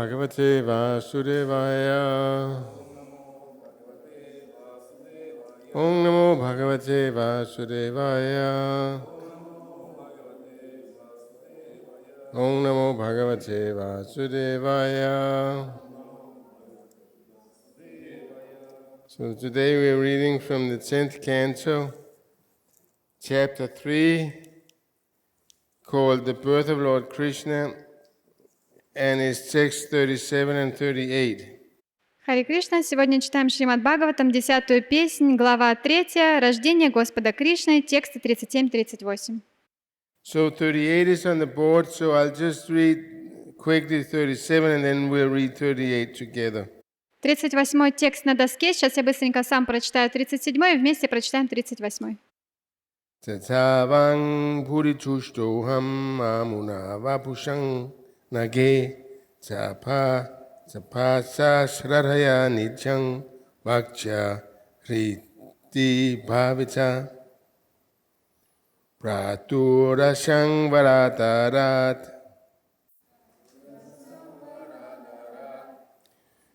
Bhagavate Vasudevaya. Om Namo Bhagavate Vasudevaya. Om Namo Bhagavate Vasudevaya. So today we are reading from the 10th canto, chapter 3, called The Birth of Lord Krishna, and its text 37 and 38. Харе Кришна, сегодня читаем Шримад Бхагаватам, 10-ю песнь, глава 3, рождение Господа Кришны, тексты 37-38. So 38 is on the board, so I'll just read quickly 37 and then we'll read 38 together. 38-й текст на доске, сейчас я быстренько сам прочитаю 37-й, и вместе прочитаем 38-й. Tatavang puritushtoham amuna vapusang nage tapasa shradhaya nityang vakcha riti bhavita praturashang varatarat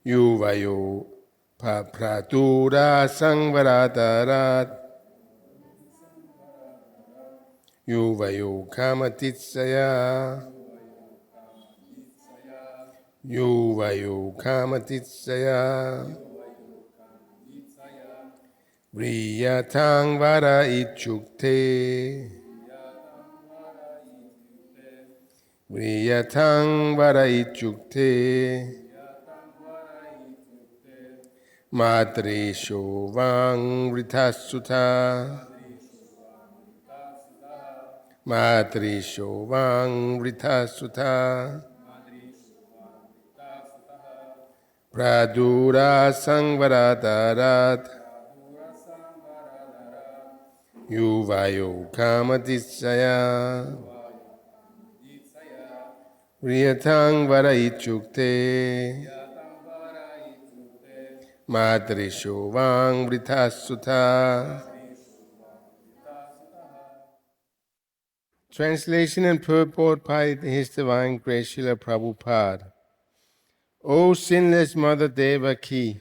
yuvayo praturasang varatarat yuvayo kamatitsaya yuvayo kamatitsaya vriyatang vara ichukte vriyatang vara ichukte matresho vang vritassuta matrisho vang vritassuta pradura sangvaratarat yuvayo kamatitsaya vriyatang vara ichukte matrisho vang vritassuta. Translation and purport by His Divine Grace Srila Prabhupada. O sinless Mother Devaki,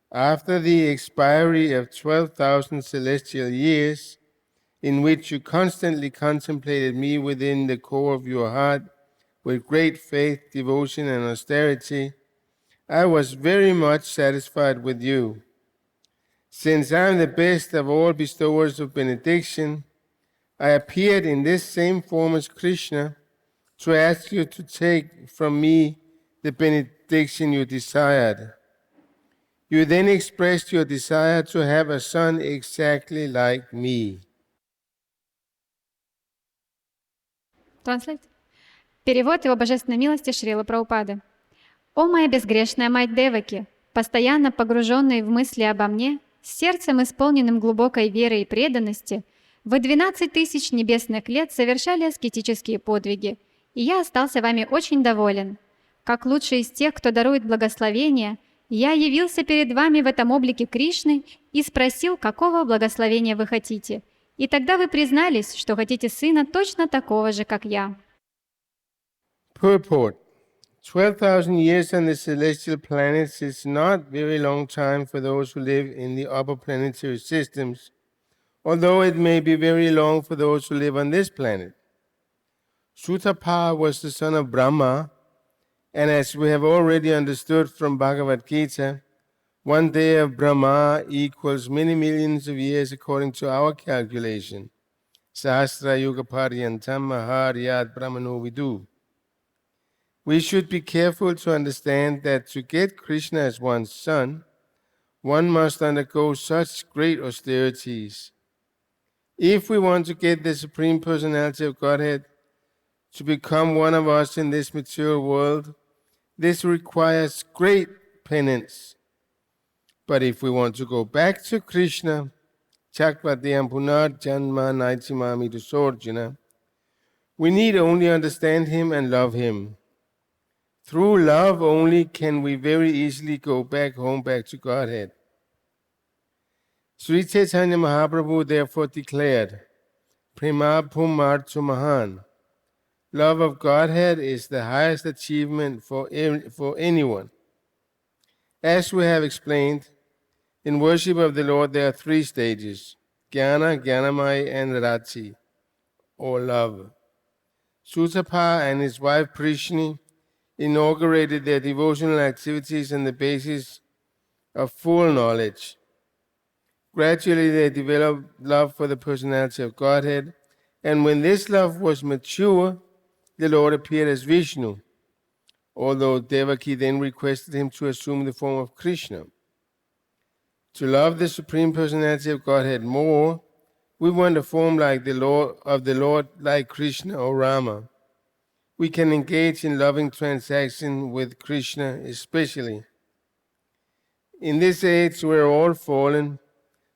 after the expiry of 12,000 celestial years, in which you constantly contemplated me within the core of your heart with great faith, devotion, and austerity, I was very much satisfied with you. Since I am the best of all bestowers of benediction, I appeared in this same form as Krishna to ask you to take from me the benediction you desired. You then expressed your desire to have a son exactly like me. Translate. Перевод Его Божественной милости Шрилы Прабхупады. «О моя безгрешная мать Деваки, постоянно погруженной в мысли обо мне, с сердцем, исполненным глубокой веры и преданности, вы 12 тысяч небесных лет совершали аскетические подвиги, и я остался вами очень доволен. Как лучший из тех, кто дарует благословение, я явился перед вами в этом облике Кришны и спросил, какого благословения вы хотите. И тогда вы признались, что хотите сына точно такого же, как я». Purport. 12,000 years on the celestial planets is not very long time for those who live in the upper planetary systems, although it may be very long for those who live on this planet. Sutapa was the son of Brahma, and as we have already understood from Bhagavad Gita, one day of Brahma equals many millions of years according to our calculation. Sahasra Yuga Paryantam Maharyat Brahmano Vidu. We should be careful to understand that to get Krishna as one's son, one must undergo such great austerities. If we want to get the Supreme Personality of Godhead to become one of us in this material world, this requires great penance. But if we want to go back to Krishna, Chakvatiyam Punar Janma Naitimami Dusorjana, we need only understand him and love him. Through love only can we very easily go back home, back to Godhead. Sri Chaitanya Mahaprabhu therefore declared, Prema Pumartu Mahan, Love of Godhead is the highest achievement for anyone. As we have explained, in worship of the Lord there are three stages: Jnana, Jnanamaya, and Rati, or love. Sutapa and his wife Prishni inaugurated their devotional activities on the basis of full knowledge. Gradually they developed love for the personality of Godhead, and when this love was mature, the Lord appeared as Vishnu, although Devaki then requested him to assume the form of Krishna. To love the Supreme Personality of Godhead more, we want a form like the Lord, like Krishna or Rama. We can engage in loving transaction with Krishna especially. In this age we are all fallen,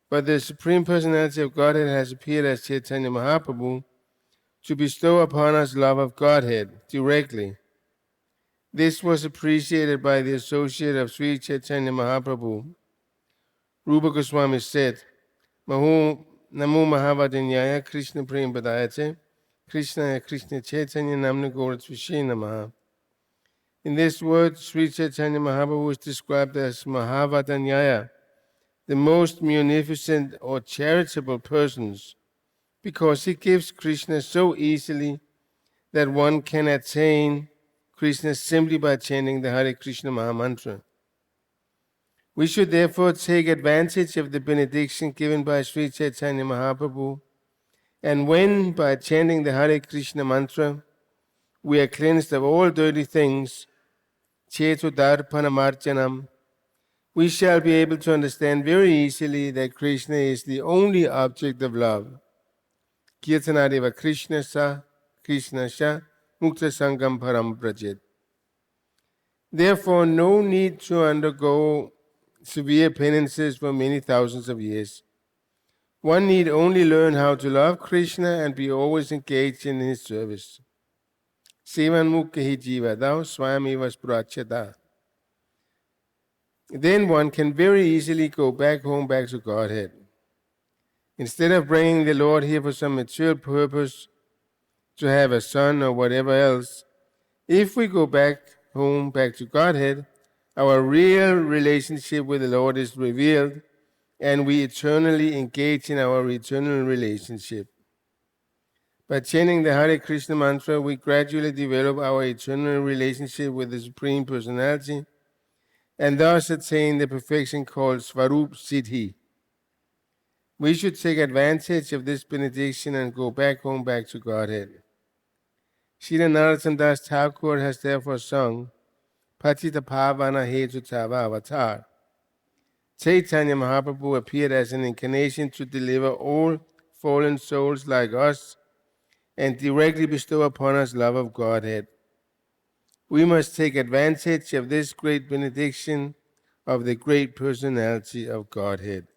but the Supreme Personality of Godhead has appeared as Chaitanya Mahaprabhu to bestow upon us love of Godhead directly. This was appreciated by the associate of Sri Chaitanya Mahaprabhu. Rupa Goswami said, Namo Mahavadanyaya Krishna Prem Padayate Krishna Chaitanya Namna Gauratvashe Namaha. In this word, Sri Chaitanya Mahaprabhu is described as Mahavadanyaya, the most munificent or charitable persons, because he gives Krishna so easily that one can attain Krishna simply by chanting the Hare Krishna Mahamantra. We should therefore take advantage of the benediction given by Sri Chaitanya Mahaprabhu, and when, by chanting the Hare Krishna mantra, we are cleansed of all dirty things, Cheto Darpanamarjanam, we shall be able to understand very easily that Krishna is the only object of love. Kirtanadeva Krishna Sa, Krishna Sha, Mukta Sangam Param Prajet. Therefore, no need to undergo severe penances for many thousands of years. One need only learn how to love Krishna and be always engaged in his service. Sevan mukhi jiva thou swayameva sprachata. Then one can very easily go back home, back to Godhead. Instead of bringing the Lord here for some material purpose, to have a son or whatever else, if we go back home, back to Godhead, our real relationship with the Lord is revealed, and we eternally engage in our eternal relationship. By chanting the Hare Krishna mantra, we gradually develop our eternal relationship with the Supreme Personality, and thus attain the perfection called Svarup Siddhi. We should take advantage of this benediction and go back home, back to Godhead. Srila Narottam Das Thakur has therefore sung Patita Pavana Hetu Tava Avatar. Chaitanya Mahaprabhu appeared as an incarnation to deliver all fallen souls like us and directly bestow upon us love of Godhead. We must take advantage of this great benediction of the great personality of Godhead.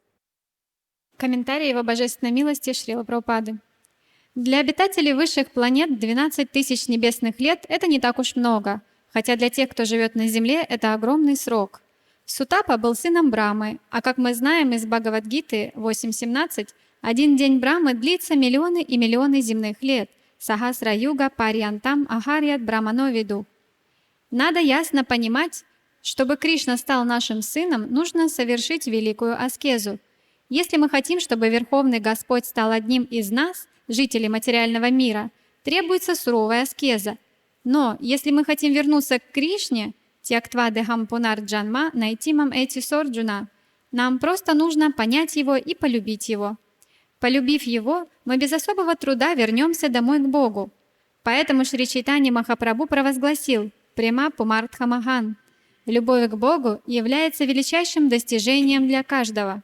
Комментарий Его Божественной Милости Шрилы Прабхупады. Для обитателей высших планет 12 тысяч небесных лет – это не так уж много, хотя для тех, кто живет на Земле, это огромный срок. Сутапа был сыном Брамы, а как мы знаем из Бхагавад-гиты 8.17, один день Брамы длится миллионы и миллионы земных лет. Сахасра-юга парьянтам ахарьят брамановиду. Надо ясно понимать, чтобы Кришна стал нашим сыном, нужно совершить великую аскезу. Если мы хотим, чтобы Верховный Господь стал одним из нас, жителей материального мира, требуется суровая аскеза. Но если мы хотим вернуться к Кришне, тяктва дехам пунар джанма найтимам эти сорджуна, нам просто нужно понять Его и полюбить Его. Полюбив Его, мы без особого труда вернемся домой к Богу. Поэтому Шри Чайтанья Махапрабху провозгласил «Према Пумартхамахан». Любовь к Богу является величайшим достижением для каждого.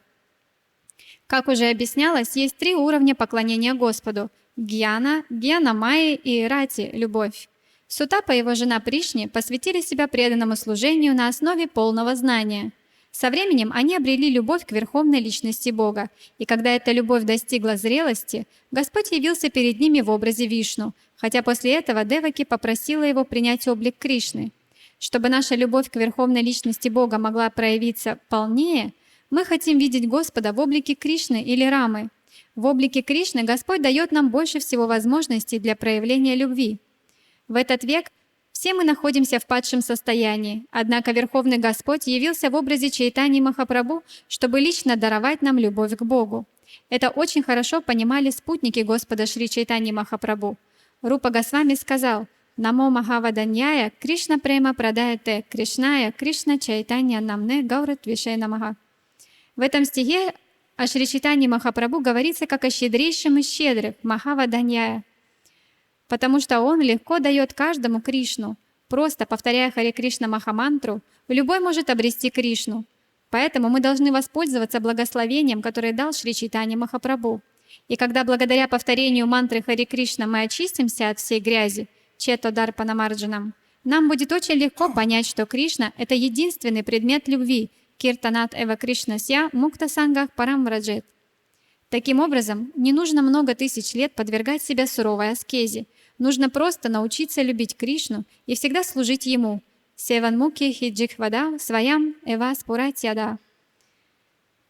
Как уже объяснялось, есть 3 уровня поклонения Господу – гьяна, гьяна-майи и рати – любовь. Сутапа и его жена Пришни посвятили себя преданному служению на основе полного знания. Со временем они обрели любовь к Верховной Личности Бога, и когда эта любовь достигла зрелости, Господь явился перед ними в образе Вишну, хотя после этого Деваки попросила его принять облик Кришны. Чтобы наша любовь к Верховной Личности Бога могла проявиться полнее, мы хотим видеть Господа в облике Кришны или Рамы. В облике Кришны Господь дает нам больше всего возможностей для проявления любви. В этот век все мы находимся в падшем состоянии, однако Верховный Господь явился в образе Чайтаньи Махапрабху, чтобы лично даровать нам любовь к Богу. Это очень хорошо понимали спутники Господа Шри Чайтаньи Махапрабху. Рупа Госвами сказал: «Намо Махаваданьяя Кришна Према Прадаяте Кришная Кришна Чайтанья Намне Гаурат Вишай Намаха». В этом стихе о Шри Чайтаньи Махапрабху говорится как о щедрейшем из щедрых, Махаваданьяя, потому что он легко дает каждому Кришну. Просто повторяя Харе Кришна Махамантру, любой может обрести Кришну. Поэтому мы должны воспользоваться благословением, которое дал Шри Чайтанья Махапрабху. И когда благодаря повторению мантры Харе Кришна мы очистимся от всей грязи, Чето Дарпанамарджанам, нам будет очень легко понять, что Кришна — это единственный предмет любви, Киртанат Эва Кришнасья Мукта Сангах Парам Враджет. Таким образом, не нужно много тысяч лет подвергать себя суровой аскезе. Нужно просто научиться любить Кришну и всегда служить Ему. Севанмуки хиджихвада своям эва спуратьяда.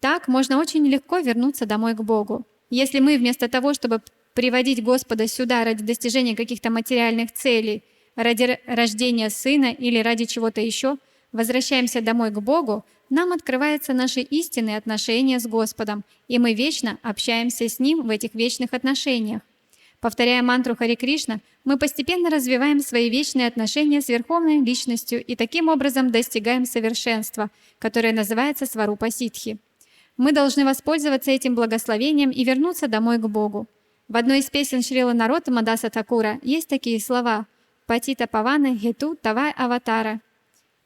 Так можно очень легко вернуться домой к Богу. Если мы вместо того, чтобы приводить Господа сюда ради достижения каких-то материальных целей, ради рождения сына или ради чего-то еще, возвращаемся домой к Богу, нам открываются наши истинные отношения с Господом, и мы вечно общаемся с Ним в этих вечных отношениях. Повторяя мантру Харе Кришна, мы постепенно развиваем свои вечные отношения с Верховной Личностью и таким образом достигаем совершенства, которое называется Сварупа Ситхи. Мы должны воспользоваться этим благословением и вернуться домой к Богу. В одной из песен Шрилы Нароттама Даса Такура есть такие слова: «Патита Павана Гету Тавай Аватара».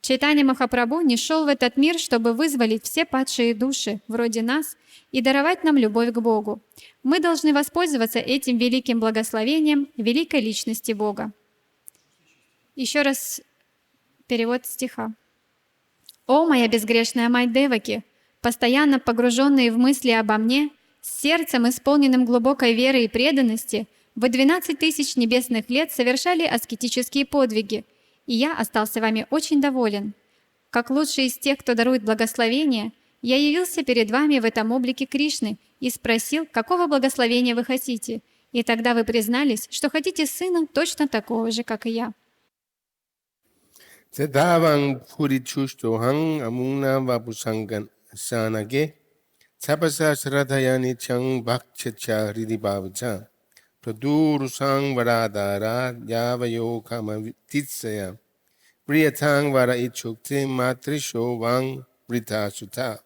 Чайтанья Махапрабху не шел в этот мир, чтобы вызволить все падшие души, вроде нас, и даровать нам любовь к Богу. Мы должны воспользоваться этим великим благословением великой личности Бога. Еще раз перевод стиха. «О, моя безгрешная мать Деваки, постоянно погруженные в мысли обо мне, с сердцем, исполненным глубокой веры и преданности, вы 12 тысяч небесных лет совершали аскетические подвиги, и я остался вами очень доволен. Как лучший из тех, кто дарует благословение, я явился перед вами в этом облике Кришны и спросил, какого благословения вы хотите, и тогда вы признались, что хотите сына точно такого же, как и я». Цедаван пуричуштохан амуна вапусанган санаге цапаса срадаяни чанг бхакчача ридибавача прадурусанг варадара явайо камавитисая приятанг вара ичукти матришо ванг вритасута.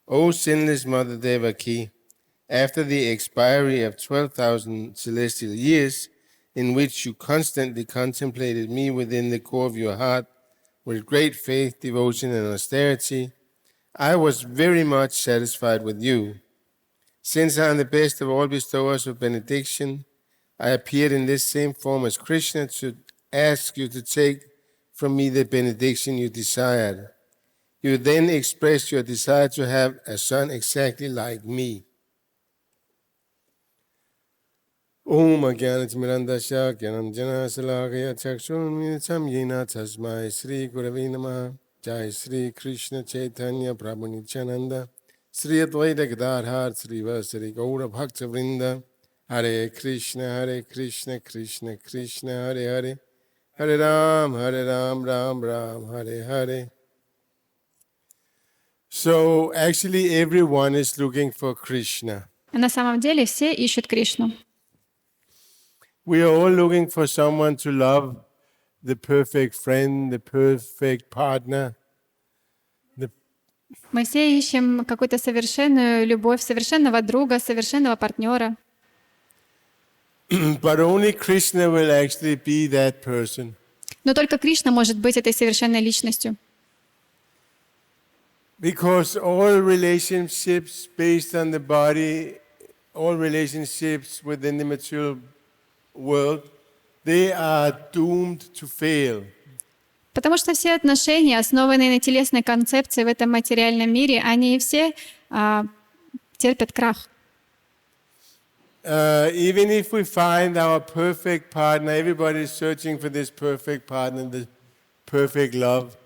O sinless Mother Devaki, after the expiry of 12,000 celestial years, in which you constantly contemplated me within the core of your heart with great faith, devotion, and austerity, I was very much satisfied with you. Since I am the best of all bestowers of benediction, I appeared in this same form as Krishna to ask you to take from me the benediction you desired. You then expressed your desire to have a son exactly like me. Om Jnana-timirandasya Jnananjana Salakaya Chakshurmilitam Yena Tasmai Sri Gurave Namaha. Jai Sri Krishna Chaitanya Prabhu Nityananda Sri Advaita Gadadhar Sri Vasari Gaura Bhakta Vrinda. Hare Krishna Krishna Krishna Hare Hare Hare Ram Ram Ram Hare Hare. So actually everyone is looking for Krishna. На самом деле все ищут Кришну. We are all looking for someone to love, the perfect friend, the perfect partner. Мы все ищем какую-то совершенную любовь, совершенного друга, совершенного партнера. But only Krishna will actually be that person. Но только Кришна может быть этой совершенной личностью. Because all relationships based on the body, all relationships within the material world, they are doomed to fail. Потому что все отношения, основанные на телесной концепции в этом материальном мире, они все терпят крах. Even if we find our perfect partner, everybody is searching for this perfect partner, the perfect love.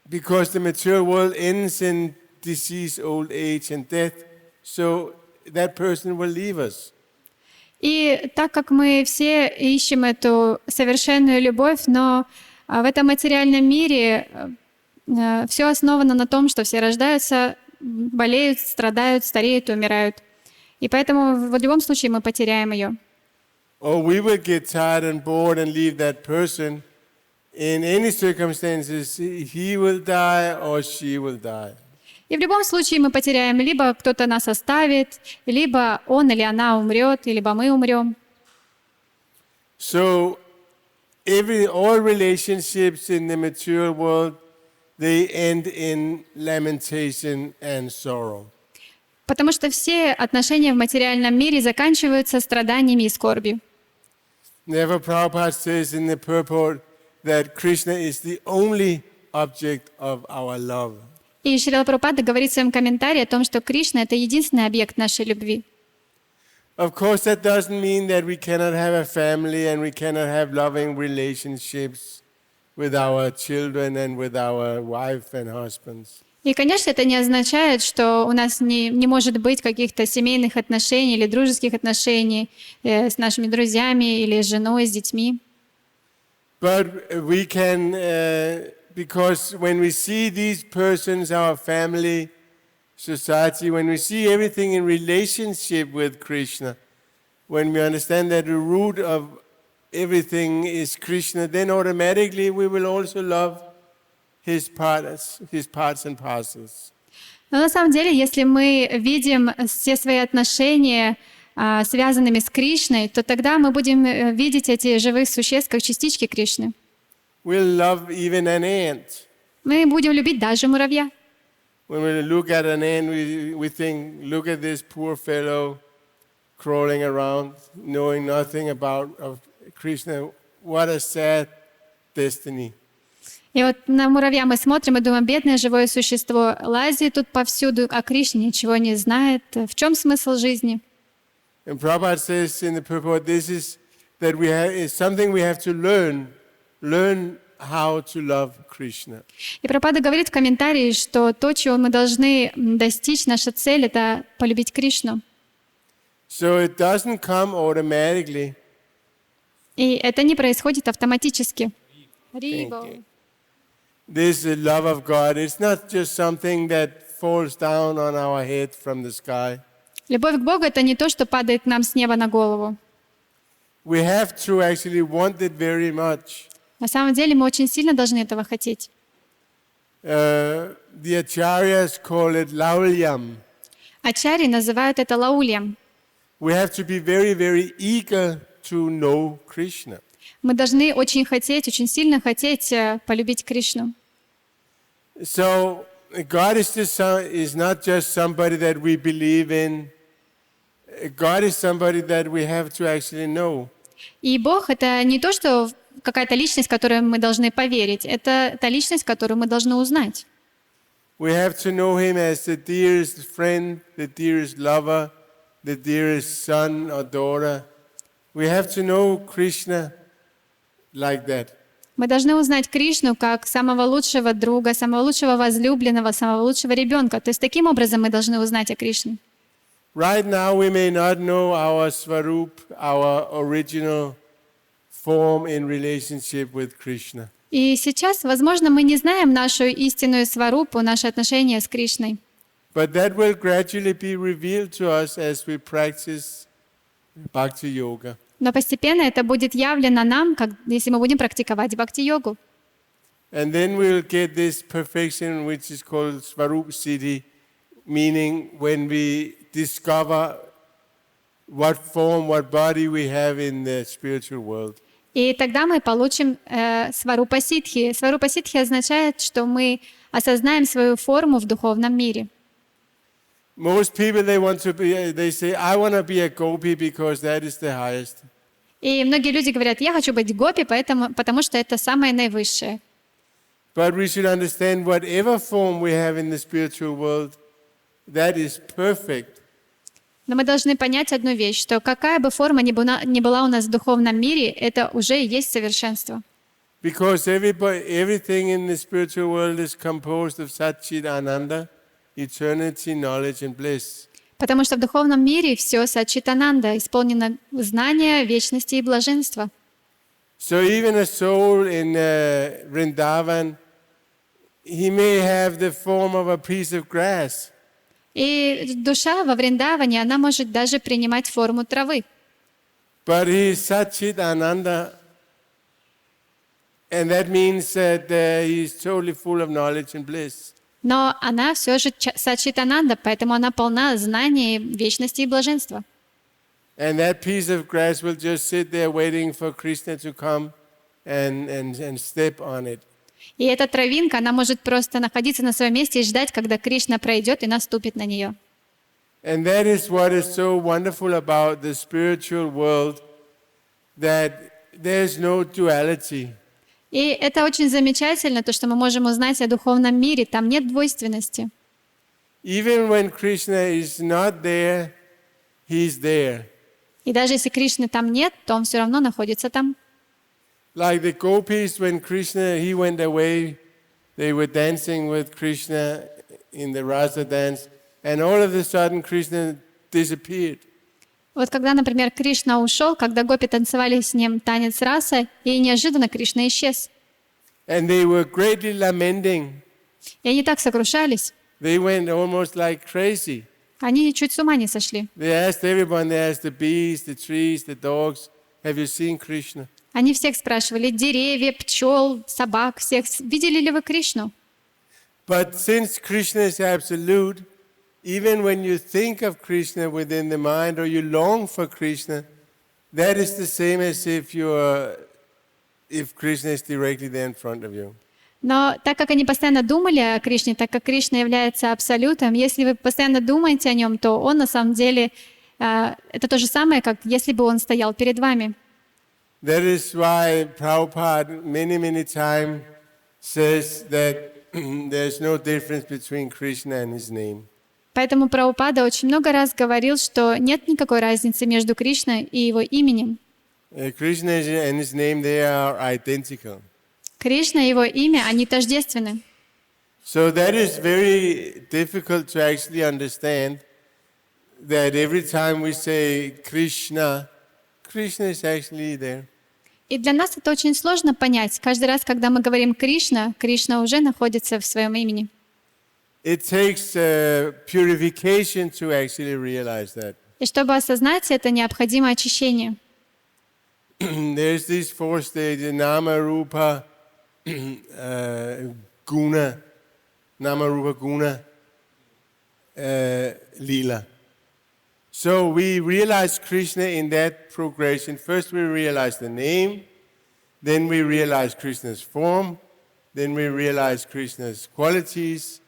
Because the material world ends in disease, old age, and death, so that person will leave us. И так как мы все ищем эту совершенную любовь, но в этом материальном мире все основано на том, что все рождаются, болеют, страдают, стареют, умирают. И поэтому в любом случае мы потеряем ее. Or we will get tired and bored and leave that person. In any circumstances, he will die or she will die. И в любом случае мы потеряем, либо кто-то нас оставит, либо он или она умрет, либо мы умрем. So, all relationships in the material world, they end in lamentation and sorrow. Потому что все отношения в материальном мире заканчиваются страданиями и скорбью. Never Prabhupada says in the purport that Krishna is the only object of our love. И Шрила Прабхупада говорит в своем комментарии о том, что Кришна — это единственный объект нашей любви. Of course, that doesn't mean that we cannot have a family and we cannot have loving relationships with our children and with our wife and husbands. И, конечно, это не означает, что у нас не может быть каких-то семейных отношений или дружеских отношений с нашими друзьями или с женой, с детьми. But we can, because when we see these persons, our family, society, when we see everything in relationship with Krishna, when we understand that the root of everything is Krishna, then automatically we will also love his parts and parcels. Но на самом деле, если мы видим все свои отношения связанными с Кришной, то тогда мы будем видеть эти живых существ как частички Кришны. We'll love even an ant. Мы будем любить даже муравья. When we look at an ant, we think, look at this poor fellow crawling around, knowing nothing about Krishna. What a sad destiny. И вот на муравья мы смотрим и думаем, бедное живое существо лазит тут повсюду, а Кришна ничего не знает. В чем смысл жизни? And Prabhupada says in the purport, this is that is something we have to learn how to love Krishna. И Прабхупада говорит в комментарии, что то, чего мы должны достичь, наша цель — это полюбить Кришну. So it doesn't come automatically. И это не происходит автоматически. This love of God, it's not just something that falls down on our head from the sky. Любовь к Богу — это не то, что падает к нам с неба на голову. We have to actually want it very much. На самом деле мы очень сильно должны этого хотеть. The acharyas call it laulyam. Ачарьи называют это лаульям. We have to be very, very eager to know Krishna. Мы должны очень хотеть, очень сильно хотеть полюбить Кришну. So God is not just somebody that we believe in. God is somebody that we have to actually know. И Бог — это не то, что какая-то личность, в которую мы должны поверить. Это та личность, которую мы должны узнать. We have to know Him as the dearest friend, the dearest lover, the dearest son or daughter. We have to know Krishna like that. Мы должны узнать Кришну как самого лучшего друга, самого лучшего возлюбленного, самого лучшего ребенка. То есть таким образом мы должны узнать о Кришне. Right now we may not know our svarup, our original form in relationship with Krishna. И сейчас, возможно, мы не знаем нашу истинную сварупу, наши отношения с Кришной. But that will gradually be revealed to us as we practice bhakti yoga. Но постепенно это будет явлено нам, если мы будем практиковать бхакти-йогу. And then we'll get this perfection which is called svarup siddhi, meaning when we discover what form, what body we have in the spiritual world. И тогда мы получим сварупа ситхи. Сварупа ситхи означает, что мы осознаем свою форму в духовном мире. Most people they say, I want to be a gopi because that is the highest. И многие люди говорят, я хочу быть гопи, потому что это самое наивысшее. But we should understand whatever form we have in the spiritual world, that is perfect. Но мы должны понять одну вещь, что какая бы форма ни была у нас в духовном мире, это уже и есть совершенство. Because everything in the spiritual world is composed of Satchit Ananda, eternity, knowledge and bliss. Потому что в духовном мире все Саччитананда, исполнено знания, вечности и блаженства. So even a soul in Vrindavan, he may have the form of a piece of grass. И душа во Вриндаване, она может даже принимать форму травы. But he is Satchitananda, and that means that he is totally full of knowledge and bliss. Но она все же Саччитананда, поэтому она полна знаний, вечности и блаженства. And that piece of grass will just sit there waiting for Krishna to come and step on it. И эта травинка, она может просто находиться на своем месте и ждать, когда Кришна пройдет и наступит на нее. And that is what is so wonderful about the spiritual world, that there's no duality. И это очень замечательно, то, что мы можем узнать о духовном мире. Там нет двойственности. Even when Krishna is not there, he's there. И даже если Кришны там нет, то он все равно находится там. Like the gopis, when Krishna, he went away, they were dancing with Krishna in the Rasa dance, and all of a sudden Krishna disappeared. Вот когда, например, Кришна ушел, когда гопи танцевали с ним танец раса, и неожиданно Кришна исчез. And they were greatly lamenting. И они так сокрушались, They went almost like crazy. они чуть с ума не сошли. They asked everyone, they asked the bees, the trees, the dogs, have you seen Krishna? Они всех спрашивали, деревья, пчел, собак, всех, видели ли вы Кришну? But since Krishna is absolute, even when you think of Krishna within the mind or you long for Krishna, that is the same as if Krishna is directly there in front of you. Но так как они постоянно думали о Кришне, так как Кришна является абсолютом, если вы постоянно думаете о нем, то он на самом деле, это то же самое, как если бы он стоял перед вами. That is why Prabhupada many times says that there's no difference between Krishna and his name. Поэтому Прабхупада очень много раз говорил, что нет никакой разницы между Кришной и его именем. Krishna and his name, they are identical. Кришна и его имя, они тождественны. So that is very difficult to actually understand, that every time we say Krishna, Krishna is actually there. И для нас это очень сложно понять. Каждый раз, когда мы говорим Кришна, Кришна уже находится в своем имени. It takes purification to actually realize that. И чтобы осознать это, необходимо очищение. There's these four stages: Nama, Rupa, Guna, Nama, Rupa, Guna, Lila. So we realize Krishna in that progression. First we realize the name, then we realize Krishna's form, then we realize Krishna's qualities,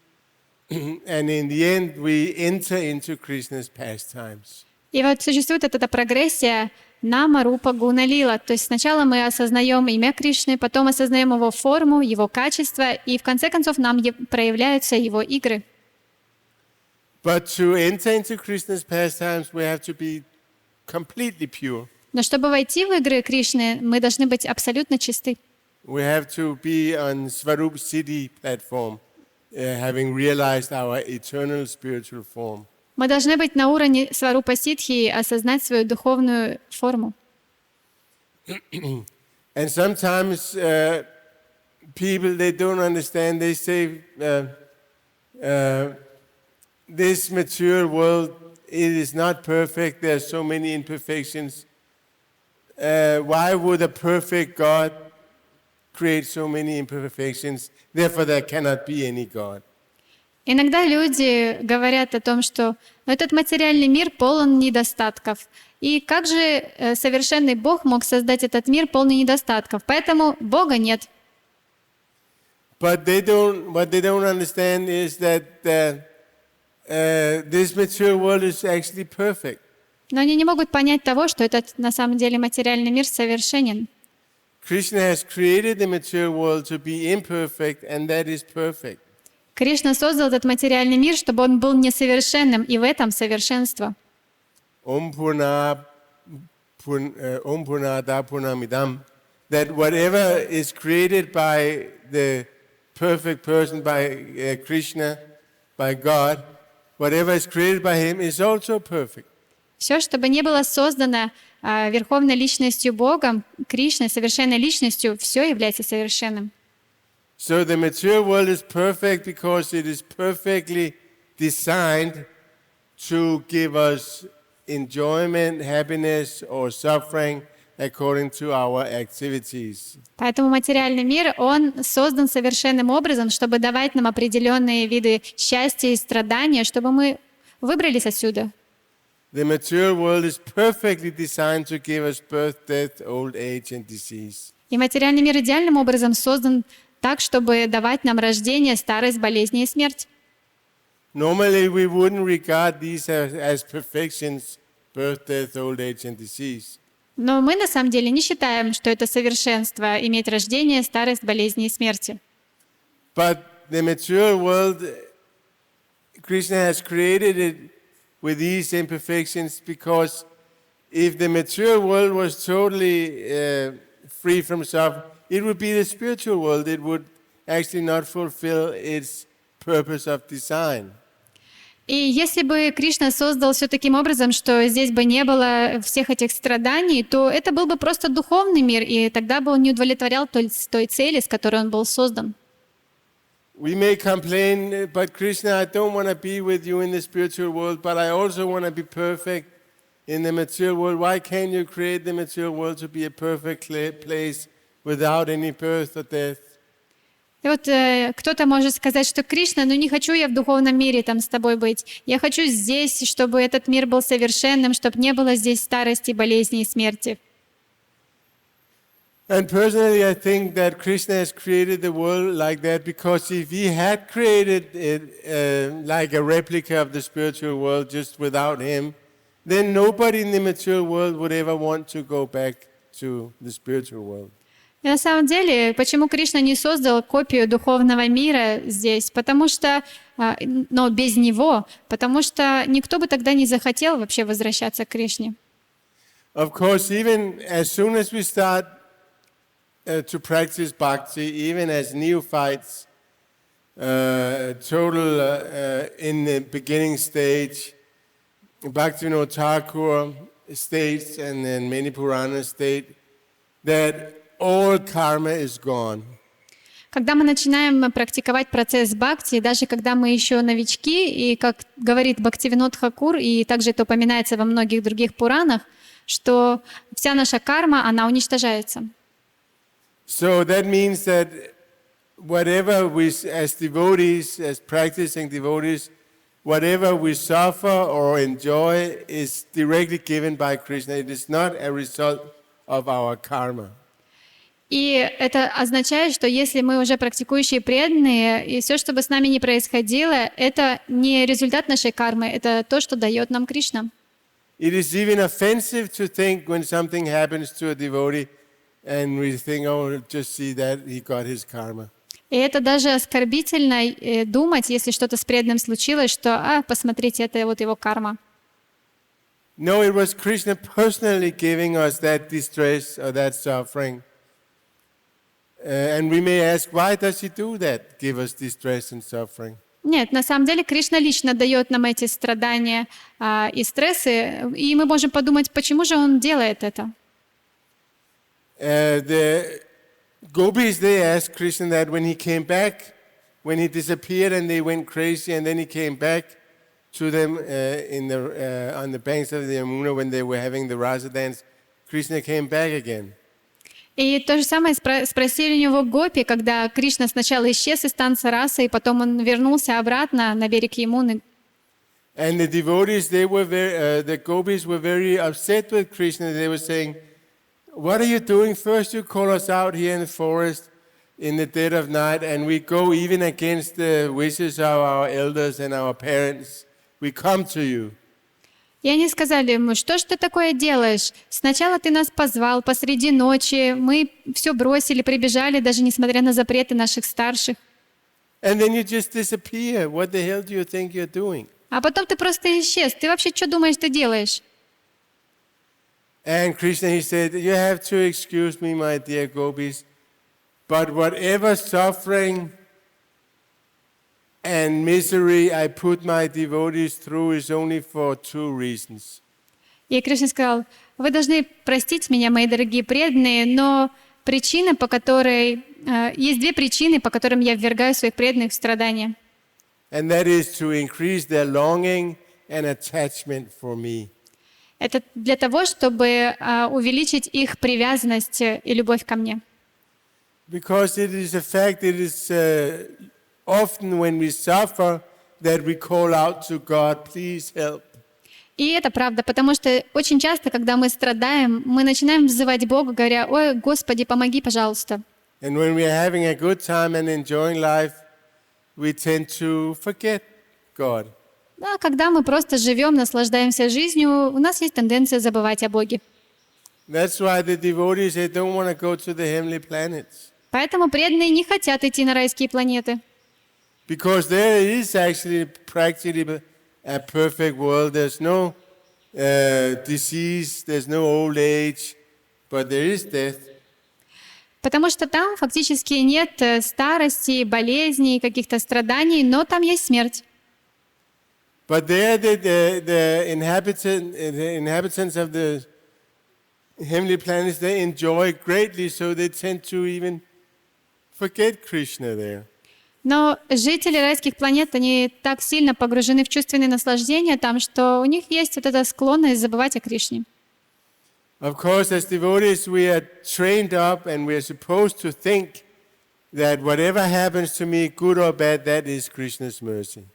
and in the end we enter into Krishna's pastimes. И вот существует эта прогрессия Нама, Рупа, Гуна, Лила. То есть сначала мы осознаем имя Кришны, потом осознаем его форму, его качество, и в конце концов нам проявляются его игры. But to enter into Krishna's pastimes, we have to be completely pure. Но чтобы войти в игры Кришны, мы должны быть абсолютно чисты. We have to be on Svarup Siddhi platform, having realized our eternal spiritual form. Мы должны быть на уровне Сварупа Сидхи и осознать свою духовную форму. And sometimes people, they don't understand. They say, this material world, it is not perfect. There are so many imperfections. Why would a perfect God create so many imperfections? Therefore, there cannot be any God. Иногда люди говорят о том, что этот материальный мир полон недостатков. И как же совершенный Бог мог создать этот мир полный недостатков? Поэтому Бога нет. But what they don't understand is that this material world is actually perfect. Но они не могут понять того, что этот на самом деле материальный мир совершенен. Krishna has created the material world to be imperfect, and that is perfect. Кришна создал этот материальный мир, чтобы он был несовершенным, и в этом совершенство. Om Purnada Purnamidam, that whatever is created by the perfect person, by Krishna, by God, whatever is created by him is also perfect. Все, что бы не было создано Верховной Личностью Богом, Кришной, совершенной Личностью, все является совершенным. So the material world is perfect because it is perfectly designed to give us enjoyment, happiness or suffering according to our activities. Поэтому материальный мир, он создан совершенным образом, чтобы давать нам определенные виды счастья и страдания, чтобы мы выбрались отсюда. The material world is perfectly designed to give us birth, death, old age and disease. И материальный мир идеальным образом создан так, чтобы давать нам рождение, старость, болезни и смерть. Normally we wouldn't regard these as perfections, birth, death, old age and disease. Но мы на самом деле не считаем, что это совершенство иметь рождение, старость, болезни и смерти. But the material world, Krishna has created it with these imperfections because if the material world was totally free from suffering, it would be the spiritual world. It would actually not fulfill its purpose of design. И если бы Кришна создал все таким образом, что здесь бы не было всех этих страданий, то это был бы просто духовный мир, и тогда бы он не удовлетворял той цели, с которой он был создан. We may complain, but Krishna, I don't want to be with you in the spiritual world, but I also want to be perfect in the material world. Why can't you create the material world to be a perfect place without any birth or death? И вот кто-то может сказать, что Кришна, ну не хочу я в духовном мире там с тобой быть. Я хочу здесь, чтобы этот мир был совершенным, чтобы не было здесь старости, болезней и смерти. And personally, I think that Krishna has created the world like that because if he had created it like a replica of the spiritual world just without him, then nobody in the material world would ever want to go back to the spiritual world. И на самом деле, почему Кришна не создал копию духовного мира здесь? Потому что, но без него, потому что никто бы тогда не захотел вообще возвращаться к Кришне. Of course, even as soon as we start to practice bhakti, even as neophytes, total in the beginning stage, Bhaktivinoda Thakur states, and then many Puranas state, that all karma is gone. Когда мы начинаем практиковать процесс бхакти, даже когда мы еще новички, и как говорит Бхактивинод Тхакур, и также это упоминается во многих других Пуранах, что вся наша карма, она уничтожается. So that means that whatever we, as devotees, as practicing devotees, whatever we suffer or enjoy is directly given by Krishna. It is not a result of our karma. И это означает, что если мы уже практикующие преданные, и все, что бы с нами ни происходило, это не результат нашей кармы, это то, что дает нам Кришна. It is even offensive to think when something happens to a devotee and we think, oh, just see that he got his karma. И это даже оскорбительно думать, если что-то с преданным случилось, что, посмотрите, это вот его карма. No, it was Krishna personally giving us that distress or that suffering. And we may ask, why does he do that, give us distress and suffering? Нет, на самом деле Кришна лично дает нам эти страдания и стрессы, и мы можем подумать, почему же он делает это. The gopis, they asked Krishna that when he came back, when he disappeared and they went crazy, and then he came back to them on the banks of the Yamuna when they were having the rasa dance, Krishna came back again. И то же самое спросили у него гопи, когда Кришна сначала исчез из танца раса, и потом он вернулся обратно на берег Ямуны. And the devotees, the gopis were very upset with Krishna. They were saying, what are you doing? First you call us out here in the forest in the dead of night, and we go even against the wishes of our elders and our parents. We come to you. И они сказали ему, что ж ты такое делаешь? Сначала ты нас позвал посреди ночи, мы все бросили, прибежали, даже несмотря на запреты наших старших. And then you just disappear. What the hell do you think you're doing? А потом ты просто исчез. Ты вообще что думаешь, ты делаешь? And Krishna, he said, you have to excuse me, my dear gopis, but whatever suffering and misery I put my devotees through is only for two reasons. И Кришна сказал: вы должны простить меня, мои дорогие преданные, но причина, по которой... есть две причины, по которым я ввергаю своих преданных в страдания. And that is to increase their longing and attachment for me. Это для того, чтобы увеличить их привязанность и любовь ко мне. Because it is a fact, it is often when we suffer that we call out to God, please help. И это правда, потому что очень часто, когда мы страдаем, мы начинаем взывать Богу, говоря: «Ой, Господи, помоги, пожалуйста». And when we are having a good time and enjoying life, we tend to forget God. Да, когда мы просто живем, наслаждаемся жизнью, у нас есть тенденция забывать о Боге. That's why the devotees, they don't want to go to the heavenly planets. Поэтому преданные не хотят идти на райские планеты. Because there is actually practically a perfect world. There's no disease, there's no old age, but there is death. Потому что там фактически нет старости, болезней, каких-то страданий, но там есть смерть. But there the inhabitants of the heavenly planets, they enjoy greatly, so they tend to even forget Krishna there. Но жители райских планет, они так сильно погружены в чувственные наслаждения там, что у них есть вот эта склонность забывать о Кришне. Of course, as devotees, we are trained up and we are supposed to think that whatever happens to me, good or bad, that is Krishna's mercy.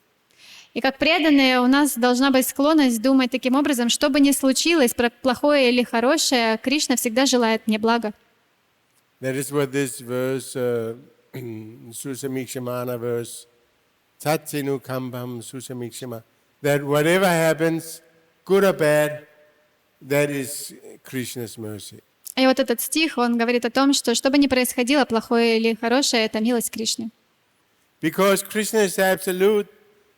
И как преданные у нас должна быть склонность думать таким образом: что бы ни случилось, плохое или хорошее, Кришна всегда желает мне блага. That is what this verse, Susamikshimana verse, Tatsinu Kambam Susamikshima, that whatever happens, good or bad, that is Krishna's mercy. И вот этот стих, он говорит о том, что бы ни происходило, плохое или хорошее, это милость Кришны. Because Krishna is absolute,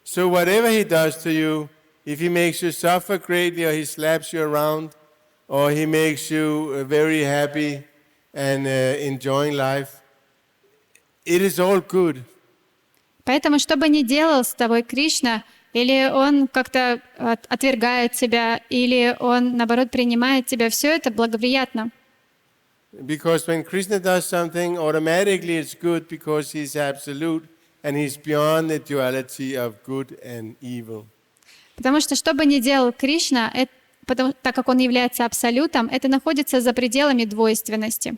so whatever he does to you, if he makes you suffer greatly, or he slaps you around, or he makes you very happy and enjoying life, it is all good. Поэтому, что бы ни делал с тобой Кришна, или он как-то отвергает тебя, или он, наоборот, принимает тебя, все это благоприятно. Because when Krishna does something, automatically it's good because he's absolute and he's beyond the duality of good and evil. Потому что бы ни делал Кришна, так как он является абсолютом, это находится за пределами двойственности.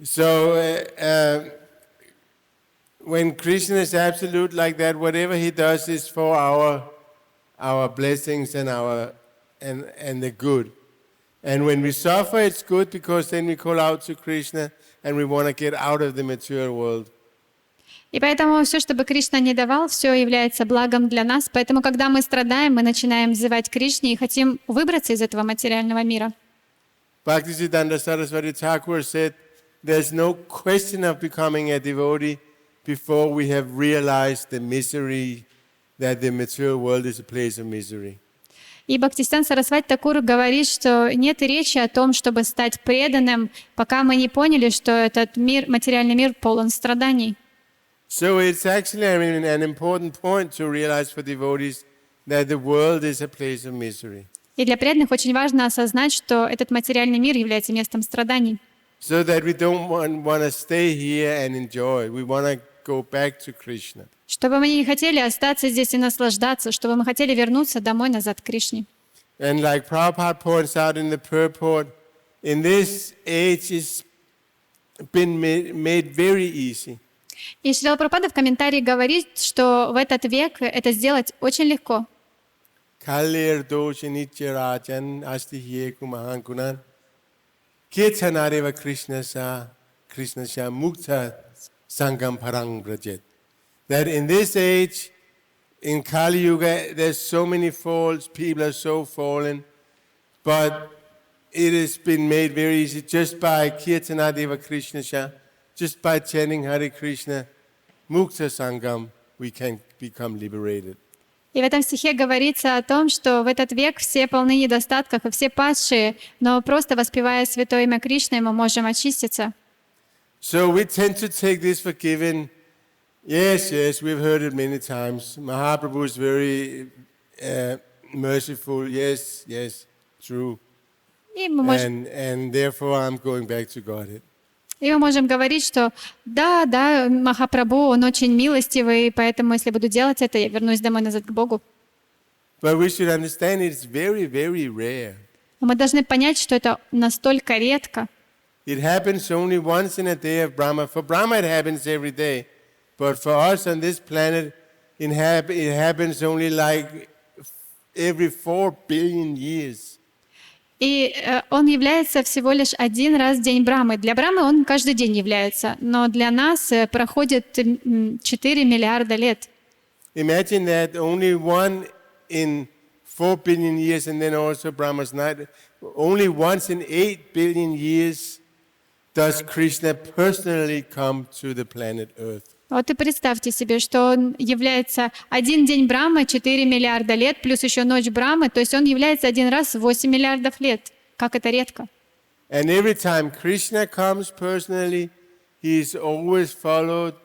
So when Krishna is absolute like that, whatever he does is for our blessings and and the good. And when we suffer, it's good because then we call out to Krishna and we want to get out of the material world. И поэтому все, что бы Кришна не давал, все является благом для нас. Поэтому, когда мы страдаем, мы начинаем взывать Кришне и хотим выбраться из этого материального мира. Bhaktisiddhanta Saraswati Thakur said, there's no question of becoming a devotee before we have realized the misery, that the material world is a place of misery. И Бхактисиddханта Сарасвати Такур говорит, что нет и речи о том, чтобы стать преданным, пока мы не поняли, что этот мир, материальный мир, полон страданий. So it's actually an important point to realize for devotees that the world is a place of misery. И для преданных очень важно осознать, что этот материальный мир является местом страданий. So that we don't want to stay here and enjoy. We want to go back to Krishna. Чтобы мы не хотели остаться здесь и наслаждаться, чтобы мы хотели вернуться домой назад к Кришне. And like Prabhupada points out in the purport, in this age it's been made very easy. И Шрила Прабхупада в комментарии говорит, что в этот век это сделать очень легко. Kalir doshinitya rajan astihiye kumahankunan Caitanya-charitamrita Krishna sha mukta sangam parang brajet. That in this age, in Kali Yuga, there's so many faults, people are so fallen, but it has been made very easy just by Caitanya-charitamrita Krishna sha, just by chanting Hare Krishna, mukta sangam, we can become liberated. И в этом стихе говорится о том, что в этот век все полны недостатков и все падшие, но просто воспевая святое имя Кришны, мы можем очиститься. So we tend to take this for given Yes, yes, we've heard it many times. Mahaprabhu is very merciful. Yes, yes, true. И мы можем, And therefore I'm going back to Godhead. и мы можем говорить, что да, да, Махапрабху, он очень милостивый, поэтому если буду делать это, я вернусь домой назад к Богу. But we should understand it's very, very rare. Но мы должны понять, что это настолько редко. It happens only once in a day of Brahma. For Brahma it happens every day. But for us on this planet, it happens only like every 4 billion years. И он является всего лишь один раз в день Брамы. Для Брамы он каждый день является, но для нас проходит 4 миллиарда лет. Imagine that only one in 4 billion years, and then also Brahma's night, only once in 8 billion years does Krishna personally come to the planet Earth. Вот и представьте себе, что он является один день Брамы, 4 миллиарда лет, плюс еще ночь Брамы, то есть он является один раз в 8 миллиардов лет. Как это редко. And every time Krishna comes personally, he is always followed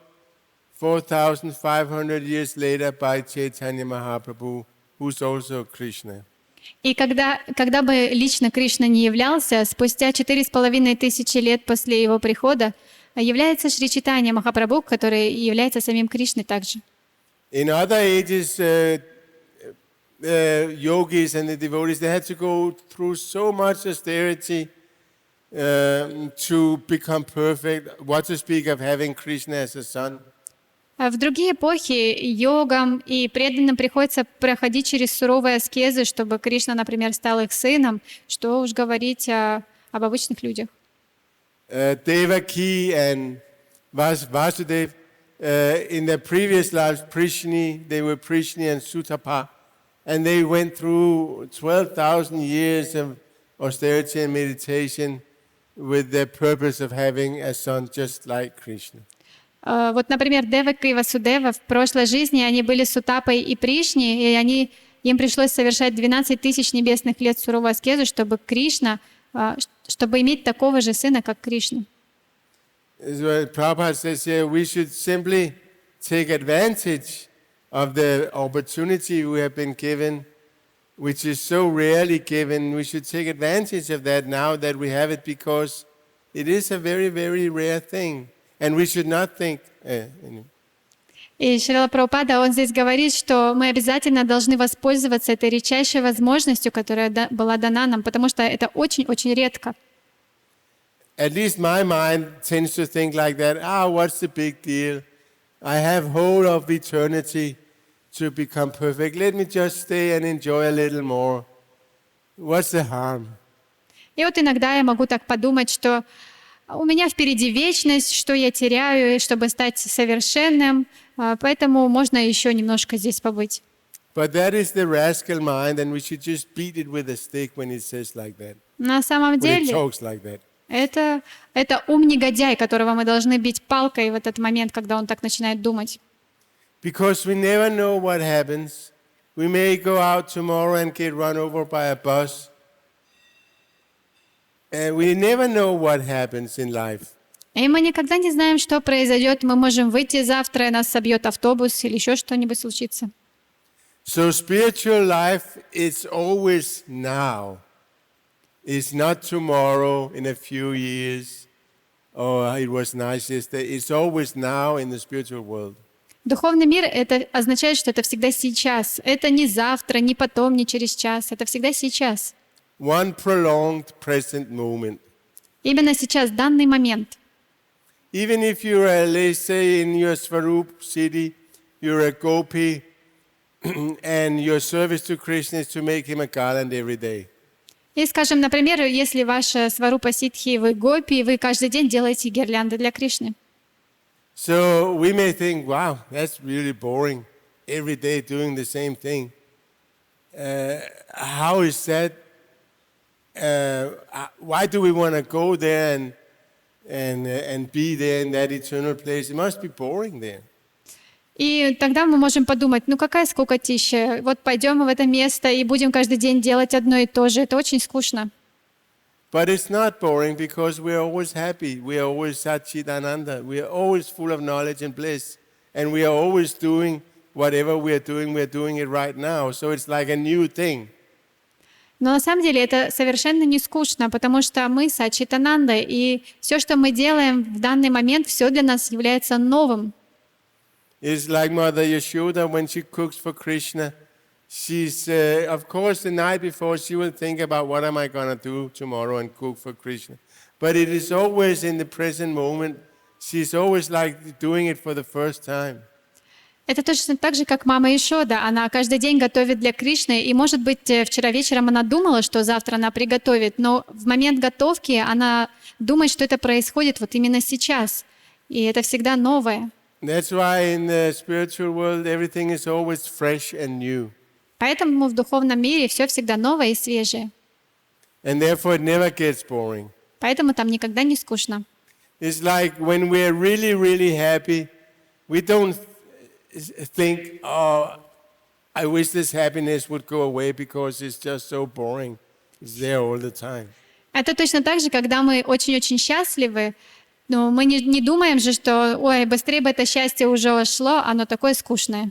4,500 years later by Chaitanya Mahaprabhu, who's also Krishna. И когда бы лично Кришна не являлся, спустя 4500 лет после его прихода, является Шри Чайтанья-Махапрабху, который является самим Кришной также. In other ages, yogis and the devotees, they had to go through so much austerity to become perfect. What to speak of having Krishna as a son? А в другие эпохи йогам и преданным приходится проходить через суровые аскезы, чтобы Кришна, например, стал их сыном, что уж говорить об обычных людях. Devaki and Vasudev, in their previous lives, they were Prishni and Sutapa, and they went through 12,000 years of austerity and meditation with the purpose of having a son just like Krishna. Вот, например, Девака и Васудева в прошлой жизни, они были Сутапой и Пришни, и им пришлось совершать 12 тысяч небесных лет суровой аскезы, чтобы чтобы иметь такого же сына, как Кришна. Prabhupada says here, we should simply take advantage of the opportunity we have been given, which is so rarely given. We should take advantage of that now that we have it, because it is a very, very rare thing. And we should not think... И Шрила Прабхупада, он здесь говорит, что мы обязательно должны воспользоваться этой редчайшей возможностью, которая была дана нам, потому что это очень-очень редко. At least my mind tends to think like that. What's the big deal? I have whole of eternity to become perfect. Let me just stay and enjoy a little more. What's the harm? И вот иногда я могу так подумать, что у меня впереди вечность, что я теряю, чтобы стать совершенным, поэтому можно еще немножко здесь побыть. But that is the rascal mind, and we should just beat it with a stick when it says like that. На самом When it деле, talks like that. это ум-негодяй, которого мы должны бить палкой в этот момент, когда он так начинает думать. Because we never know what happens. We may go out tomorrow and get run over by a bus. And we never know what happens in life. И мы никогда не знаем, что произойдет. Мы можем выйти завтра, и нас собьет автобус или еще что-нибудь случится. So spiritual life is always now. It's not tomorrow, in a few years. Oh, it was nice yesterday. It's always now in the spiritual world. Духовный мир — это означает, что это всегда сейчас. Это не завтра, не потом, не через час. Это всегда сейчас. One prolonged present moment. Именно сейчас, данный момент. Even if you're, let's say, in your Svarup city, you're a gopi, and your service to Krishna is to make him a garland every day. И, скажем, например, если ваша Сварупа Ситхи, вы гопи, вы каждый день делаете гирлянды для Кришны. So we may think, wow, that's really boring, every day doing the same thing. How is that? Why do we want to go there and be there in that eternal place? It must be boring there. И тогда мы можем подумать, ну какая скукотища, вот пойдем в это место и будем каждый день делать одно и то же, это очень скучно. But it's not boring because we are always happy. We are always Satchidananda. We are always full of knowledge and bliss. and we are always doing whatever we're doing it right now. So it's like a new thing. Но на самом деле это совершенно не скучно, потому что мы Сачитананда, и все, что мы делаем в данный момент, все для нас является новым. It's like Mother Yashoda when she cooks for Krishna. She's, of course, the night before she will think about what am I going to do tomorrow and cook for Krishna. But it is always in the present moment. She's always like doing it for the first time. Это точно так же, как мама Ишода. Она каждый день готовит для Кришны, и, может быть, вчера вечером она думала, что завтра она приготовит, но в момент готовки она думает, что это происходит вот именно сейчас, и это всегда новое. That's why in the spiritual world everything is always fresh and new. Поэтому в духовном мире все всегда новое и свежее. And therefore it never gets boring. Поэтому там никогда не скучно. It's like when we're really, really happy, we don't think, oh, I wish this happiness would go away because it's just so boring. It's there all the time. Это точно так же, когда мы очень-очень счастливы, но мы не думаем же, что, ой, быстрее бы это счастье уже ушло, оно такое скучное.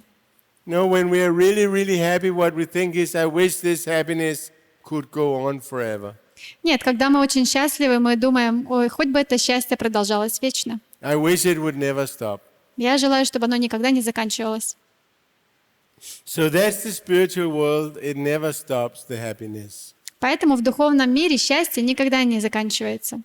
No, when we are really, really happy, what we think is, I wish this happiness could go on forever. Нет, когда мы очень счастливы, мы думаем, ой, хоть бы это счастье продолжалось вечно. I wish it would never stop. Я желаю, чтобы оно никогда не заканчивалось. So that's the spiritual world. It never stops the happiness. Поэтому в духовном мире счастье никогда не заканчивается.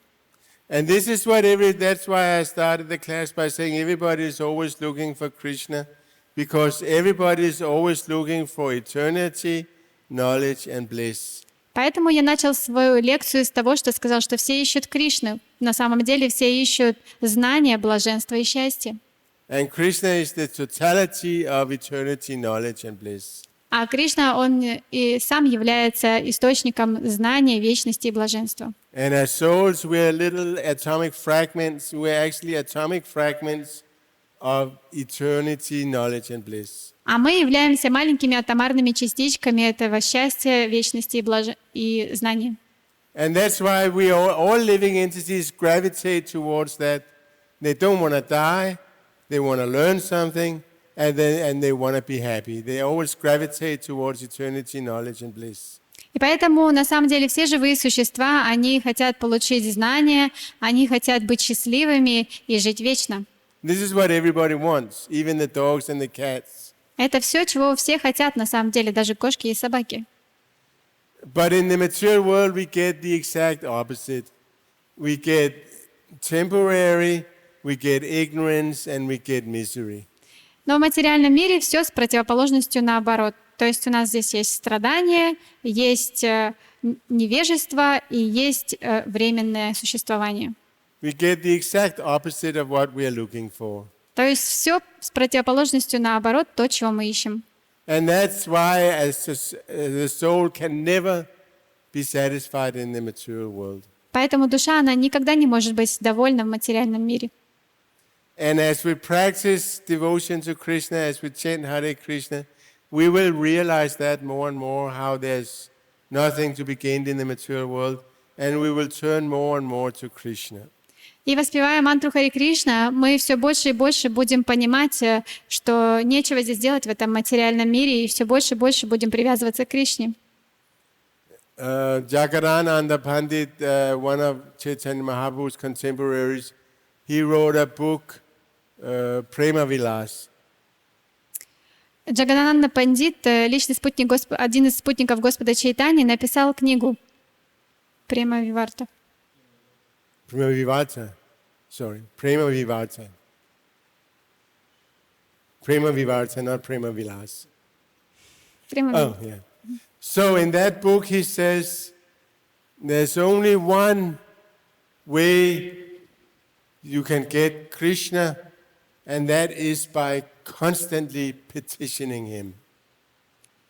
And this is that's why I started the class by saying everybody is always looking for Krishna, because everybody is always looking for eternity, knowledge and bliss. Поэтому я начал свою лекцию с того, что сказал, что все ищут Кришну. На самом деле все ищут знания, блаженство и счастье. And Krishna is the totality of eternity, knowledge and bliss. А Кришна, он и сам является источником знания, вечности и блаженства. And as souls, we are little atomic fragments. We are actually atomic fragments of eternity, knowledge and bliss. А мы являемся маленькими атомарными частичками этого счастья, вечности и знания. And that's why we all living entities gravitate towards that. They don't want to die. They want to learn something, and they want to be happy. They always gravitate towards eternity, knowledge and bliss. И поэтому, на самом деле, все живые существа, они хотят получить знания, они хотят быть счастливыми и жить вечно. This is what everybody wants, even the dogs and the cats. Это все, чего все хотят, на самом деле, даже кошки и собаки. But in the material world, we get the exact opposite. We get temporary, we get ignorance, and we get misery. Но в материальном мире все с противоположностью наоборот. То есть у нас здесь есть страдания, есть невежество и есть временное существование. We get the exact opposite of what we are looking for. То есть все с противоположностью наоборот, то, чего мы ищем. And that's why the soul can never be satisfied in the material world. Поэтому душа, она никогда не может быть довольна в материальном мире. And as we practice devotion to Krishna, as we chant Hare Krishna, we will realize that more and more, how there's nothing to be gained in the material world, and we will turn more and more to Krishna. И воспевая мантру Харе Кришна, мы все больше и больше будем понимать, что нечего здесь делать в этом материальном мире, и все больше и больше будем привязываться к Кришне. Jagadananda Pandit, one of Caitanya-Mahaprabhu's contemporaries, he wrote a book, Prema Vilas. Джаганананда Пандит, личный спутник один из спутников Господа Чайтани, написал книгу Према Виварта. Prema Vivarta. Prema Vivarta. Prema Vivarta, not Prema Vilas. Oh, yeah. So in that book he says, there's only one way you can get Krishna, and that is by constantly petitioning him.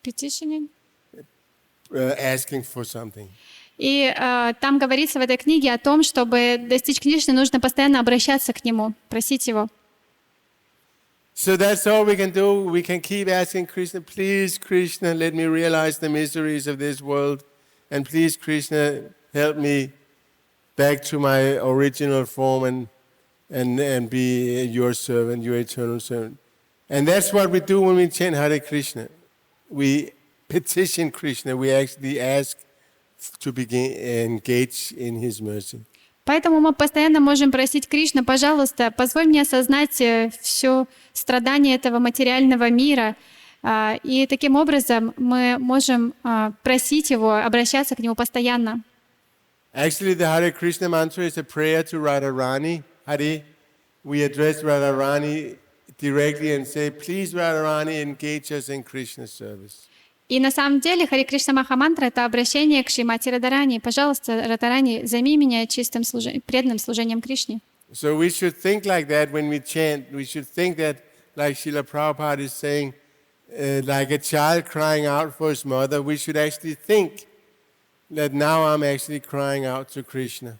Petitioning? Asking for something. И там говорится в этой книге о том, чтобы достичь Кришны, нужно постоянно обращаться к Нему, просить Его. So that's all we can do. We can keep asking Krishna, please, Krishna, let me realize the miseries of this world. And please, Krishna, help me back to my original form and be your servant, your eternal servant. And that's what we do when we chant Hare Krishna. We petition Krishna, we actually ask to begin engage in His mercy. Поэтому мы постоянно можем просить Кришну, пожалуйста, позволь мне осознать все страдания этого материального мира. И таким образом мы можем просить Его, обращаться к Нему постоянно. Actually, the Hare Krishna mantra is a prayer to Radharani. Hare, we address Radharani directly and say, please Radharani, engage us in Krishna's service. И на самом деле Харе Кришна Махамантра — это обращение к Шримати Радхарани. Пожалуйста, Радхарани, займи меня чистым преданным служением Кришне. So we should think like that when we chant. We should think that, like Srila Prabhupada is saying, like a child crying out for his mother, we should actually think that now I'm actually crying out to Krishna.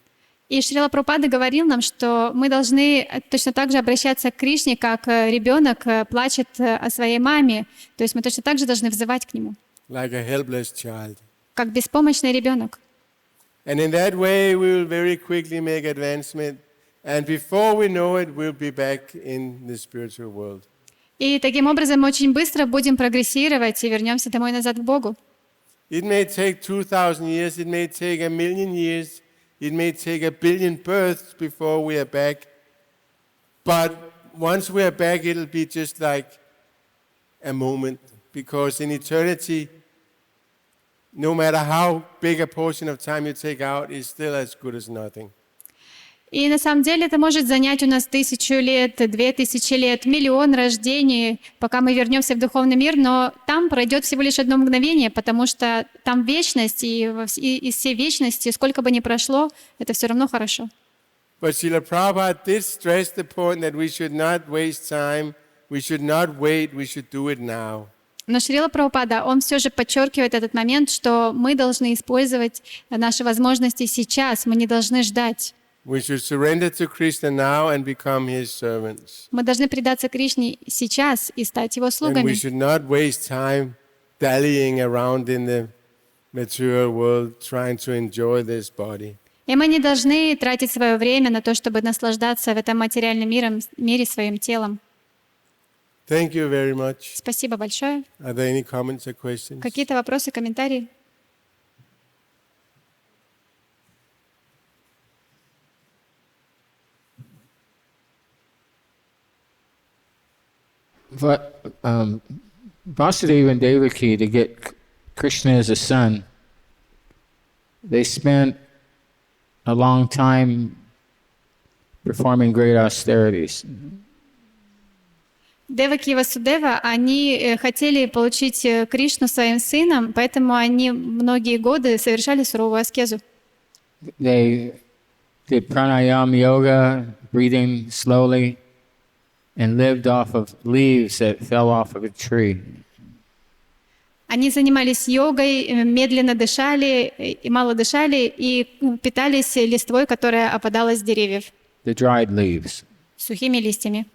И Шрила Прабхупада говорил нам, что мы должны точно так же обращаться к Кришне, как ребенок плачет о своей маме. То есть мы точно так же должны взывать к Нему. Like a helpless child. Как беспомощный ребенок. And in that way we will very quickly make advancement. And before we know it, we'll be back in the spiritual world. И таким образом мы очень быстро будем прогрессировать и вернемся домой назад к Богу. It may take 2,000 years, it may take 1,000,000 years. It may take 1,000,000,000 births before we are back, but once we are back, it'll be just like a moment, because in eternity, no matter how big a portion of time you take out, it's still as good as nothing. И на самом деле это может занять у нас 1000 лет, 2000 лет, 1,000,000 рождений, пока мы вернемся в духовный мир, но там пройдет всего лишь одно мгновение, потому что там вечность, и из всей вечности, сколько бы ни прошло, это все равно хорошо. But Srila Prabhupada did stress the point that we should not waste time, we should not wait, we should do it now. Но Шрила Прабхупада, он все же подчеркивает этот момент, что мы должны использовать наши возможности сейчас, мы не должны ждать. We should surrender to Krishna now and become His servants. Мы должны предаться Кришне сейчас и стать Его And we слугами. should not waste time dallying around in the material world trying to enjoy this body. И мы не должны тратить свое время на то, чтобы наслаждаться в этом материальном мире своим телом. Thank you very much. Спасибо большое. Are there any comments or questions? Какие-то вопросы, комментарии? But Vasudeva and Devaki, to get Krishna as a son, they spent a long time performing great austerities. Деваки и Васудева, они хотели получить Кришну своим сыном, поэтому они многие годы совершали суровую аскезу. They did pranayama yoga, breathing slowly, and lived off of leaves that fell off of a tree. Они занимались йогой, медленно дышали и мало дышали, и питались листвой, которая опадала с деревьев, The dried leaves. сухими листьями.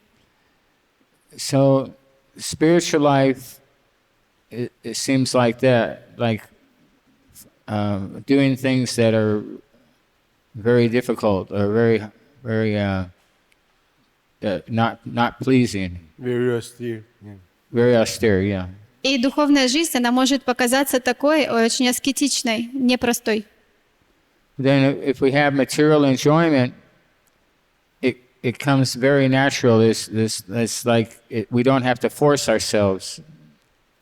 So spiritual life, it seems like that, like doing things that are very difficult or very not pleasing. Very austere. Yeah. Very austere, yeah. И духовная жизнь, она может показаться такой очень аскетичной, непростой. Then if we have material enjoyment, it comes very natural. It's like we don't have to force ourselves.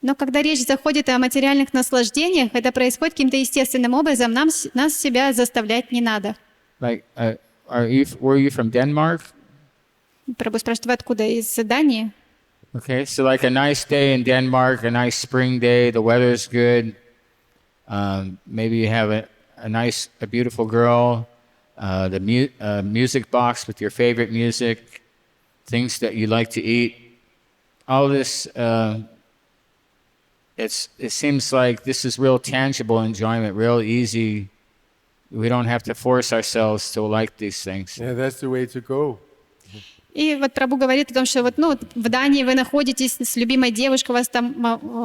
Но когда речь заходит о материальных наслаждениях, это происходит каким-то естественным образом, нас себя заставлять не надо. Like, were you from Denmark? Прабху спрашивает, вы откуда? Из Дании? Okay, so like a nice day in Denmark, a nice spring day, the weather's good. Maybe you have a beautiful girl, the music box with your favorite music, things that you like to eat. All this, it seems like this is real tangible enjoyment, real easy. We don't have to force ourselves to like these things. Yeah, that's the way to go. И вот Прабху говорит о том, что вот, в Дании вы находитесь с любимой девушкой, у вас там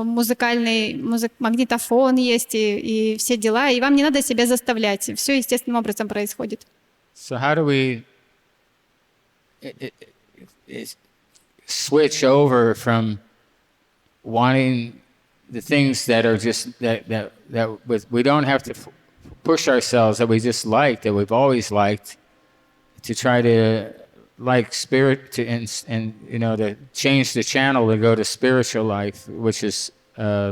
музыкальный магнитофон есть и все дела, и вам не надо себя заставлять. Все естественным образом происходит. So how do we switch over from wanting the things that are just that we don't have to push ourselves, that we just like, that we've always liked, to try to like spirit, to and you know, to change the channel to go to spiritual life, which is bitter,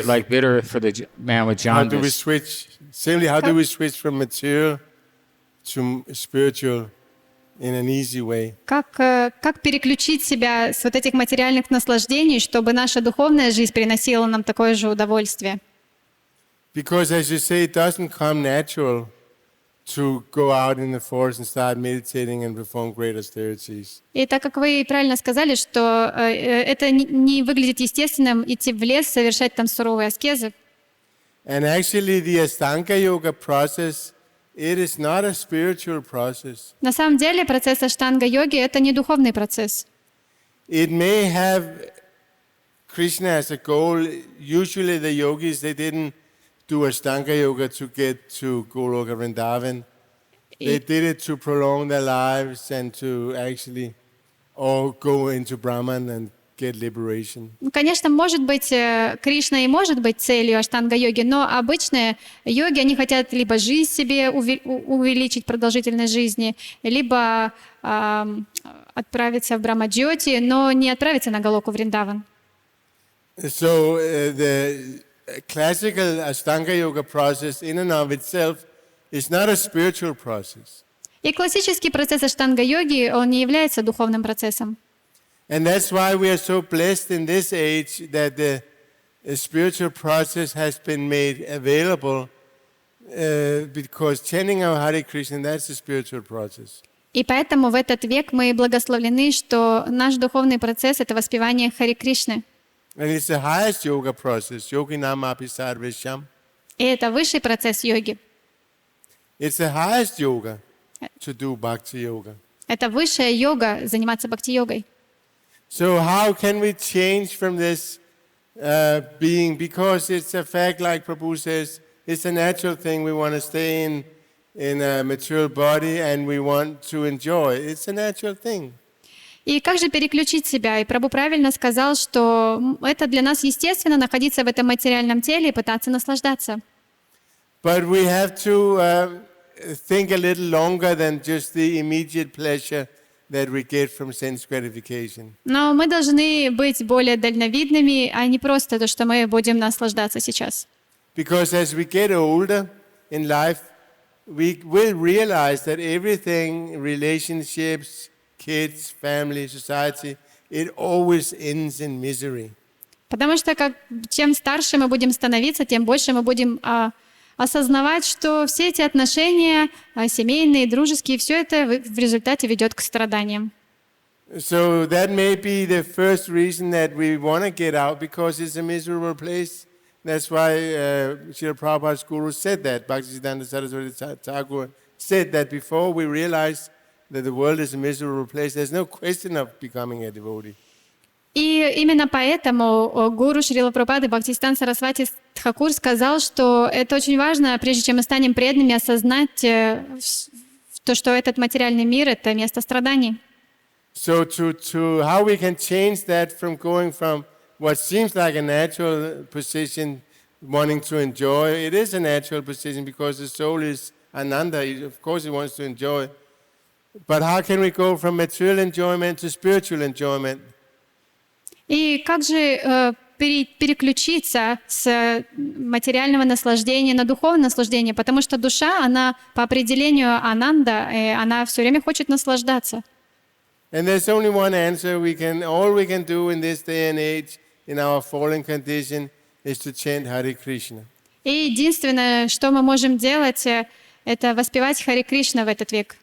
like bitter for the man with jaundice. How do we switch? Simply, how do we switch from material to spiritual in an easy way? Как переключить себя с вот этих материальных наслаждений, чтобы наша духовная жизнь приносила нам такое же удовольствие? Because, as you say, it doesn't come natural to go out in the forest and start meditating and perform great austerities. И так как вы правильно сказали, что это не выглядит естественным идти в лес, совершать там суровые аскезы. And actually, the Ashtanga Yoga process, it is not a spiritual process. На самом деле процесс аштанга-йоги — это не духовный процесс. It may have Krishna as a goal. Usually the yogis, they didn't do Ashtanga Yoga to get to Goloka Vrindavan. They did it to prolong their lives and to actually all go into Brahman and get liberation. Конечно, может быть, Кришна и может быть целью аштанга-йоги, но обычные йоги, они хотят либо жизнь себе увеличить, продолжительность жизни, либо отправиться в Брахмаджьоти, но не отправиться на Галоку Вриндаван. So the classical Ashtanga Yoga process in and of itself is not a spiritual process. И классический процесс аштанга-йоги, он не является духовным процессом. And that's why we are so blessed in this age that the spiritual process has been made available, because chanting our Hare Krishna, that's the spiritual process. И поэтому в этот век мы благословлены, что наш духовный процесс — это воспевание Харе Кришны. And it's the highest yoga process, yoginam api sarvesham. И это высший процесс йоги. It's the highest yoga to do bhakti yoga. Это высшая йога, заниматься бхакти-йогой. So how can we change from this being? Because it's a fact, like Prabhu says, it's a natural thing. We want to stay in a material body and we want to enjoy. It's a natural thing. И как же переключить себя? И Прабху правильно сказал, что это для нас естественно находиться в этом материальном теле и пытаться наслаждаться. But we have to think a little longer than just the immediate pleasure that we get from sense gratification. Но мы должны быть более дальновидными, а не просто то, что мы будем наслаждаться сейчас. Because as we get older in life, we will realize that everything, relationships, kids, family, society, it always ends in misery. Потому что чем старше мы будем становиться, тем больше мы будем осознавать, что все эти отношения, семейные, дружеские, все это в результате ведет к страданиям. So that may be the first reason that we want to get out, because it's a miserable place. That's why Srila Prabhupada's Guru said that. Bhaktisiddhanta Saraswati Thakur said that before we realize that the world is a miserable place, there's no question of becoming a devotee. И именно поэтому гуру Шрила Прабхупады Бхактисиддханта Сарасвати Тхакур сказал, что это очень важно, прежде чем мы станем преданными, осознать то, что этот материальный мир — это место страданий. So to how we can change that from going from what seems like a natural position, wanting to enjoy, it is a natural position because the soul is Ananda, of course it wants to enjoy. But how can we go from material enjoyment to spiritual enjoyment? И как же переключиться с материального наслаждения на духовное наслаждение? Потому что душа, она по определению ананда, и она все время хочет наслаждаться. And there's only one answer. All we can do in this day and age, in our fallen condition, is to chant Hare Krishna. И единственное, что мы можем делать, это воспевать Харе Кришна в этот век.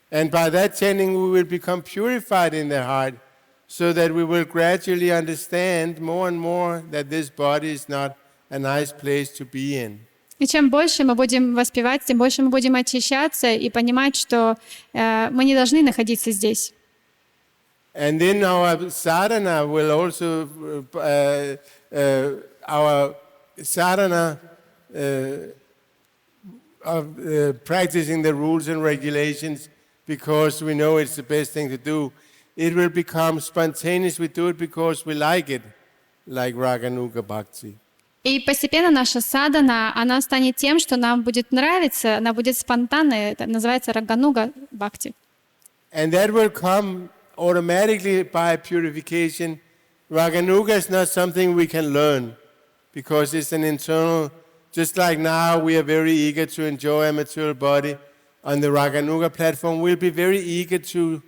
And by that chanting, we will become purified in the heart, so that we will gradually understand more and more that this body is not a nice place to be in. И чем больше мы будем воспевать, тем больше мы будем очищаться и понимать, что мы не должны находиться здесь. And then our sadhana will also, our sadhana of practicing the rules and regulations, because we know it's the best thing to do. It will become spontaneous. We do it because we like it, like Raganuga Bhakti. И постепенно наша садхана, она станет тем, что нам будет нравиться, она будет спонтанной, это называется рагануга бхакти. And that will come automatically by purification. Raganuga is not something we can learn because it's an internal, just like now we are very eager to enjoy a material body. On the Raganuga platform, we'll be very eager to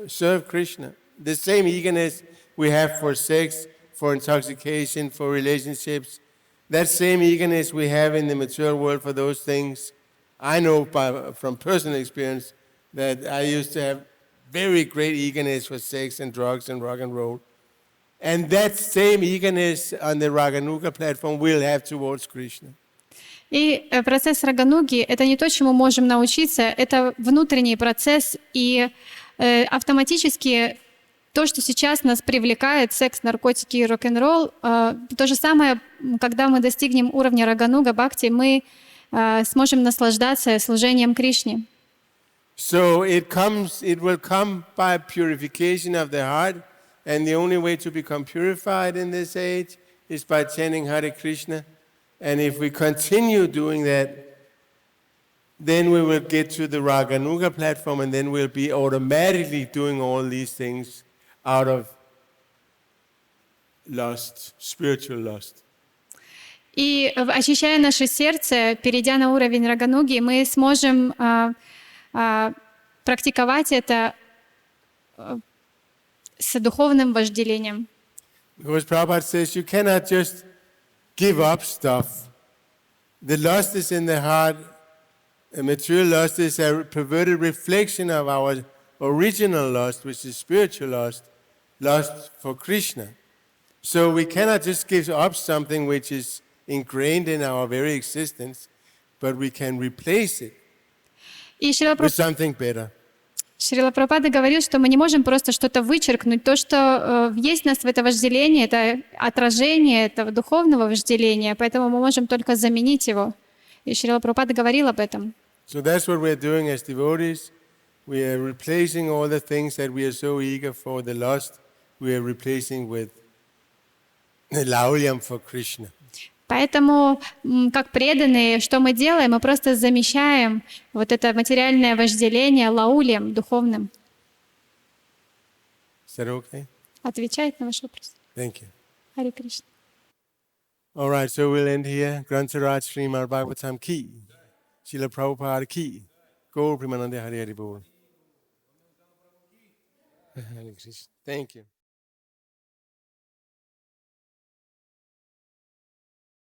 serve Krishna. The same eagerness we have for sex, for intoxication, for relationships, that same eagerness we have in the material world for those things. I know from personal experience that I used to have very great eagerness for sex and drugs and rock and roll. And that same eagerness on the Raganuga platform we'll have towards Krishna. И процесс рагануги — это не то, чему можем научиться, это внутренний процесс, и автоматически то, что сейчас нас привлекает, секс, наркотики и рок-н-ролл, то же самое, когда мы достигнем уровня рагануга бхакти, мы сможем наслаждаться служением Кришне. So it will come by purification of the heart, and the only way to become purified in this age is by chanting Hare Krishna. And if we continue doing that, then we will get to the Raganuga platform, and then we'll be automatically doing all these things out of lust, spiritual lust. И очищая наше сердце, перейдя на уровень рагануги, мы сможем практиковать это с духовным вожделением. Because Prabhupada says you cannot just give up stuff. The lust is in the heart. The material lust is a perverted reflection of our original lust, which is spiritual lust, lust for Krishna. So we cannot just give up something which is ingrained in our very existence, but we can replace it with something better. Шрила Прабхупада говорил, что мы не можем просто что-то вычеркнуть. То, что есть в нас в это вожделение, это отражение этого духовного вожделения, поэтому мы можем только заменить его. И Шрила Прабхупада говорил об этом. So that's what we're doing as devotees. We are replacing all the things that we are so eager for, the lust, we are replacing with the laulyam for Krishna. Поэтому, как преданные, что мы делаем? Мы просто замещаем вот это материальное вожделение лаулем духовным. Is that okay? Отвечает на ваш вопрос. Thank you. Харе Кришна. All right, so we'll end here. Grantharaj Shrimad Bhagavatam ki. Srila Prabhupada ki. Gaur Premanande Hari Hari Bol. Hare Krishna. Thank you.